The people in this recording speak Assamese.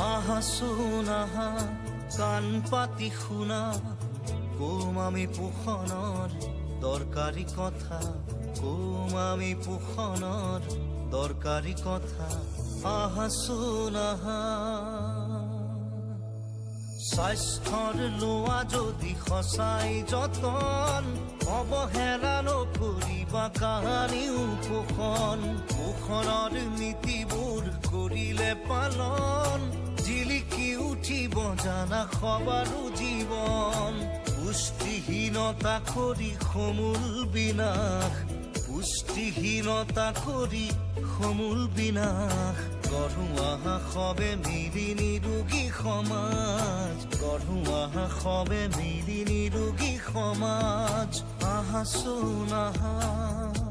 আহা শুন আহা কাণ পাতি শুনা কম আমি পোষণৰ দৰকাৰী কথা কম আমি পোষণৰ দৰকাৰী কথা আহা শুন আহা স্বাস্থ্যৰ লোৱা যদি সঁচাই যতন অৱহেলা নকৰিবা কাহানিও পোষণৰ নীতিবোৰ কৰিলে পালন জিলিকি উঠিব জানা সবাৰো জীৱন পুষ্টিহীনতা কৰি সমূল বিনাশ পুষ্টিহীনতা কৰি সমূল বিনাশ গঢ়ো আহা সবে মিলি নিৰোগী সমাজ গঢ়ো আহা সবে মিলি নিৰোগী সমাজ আহা শুন আহা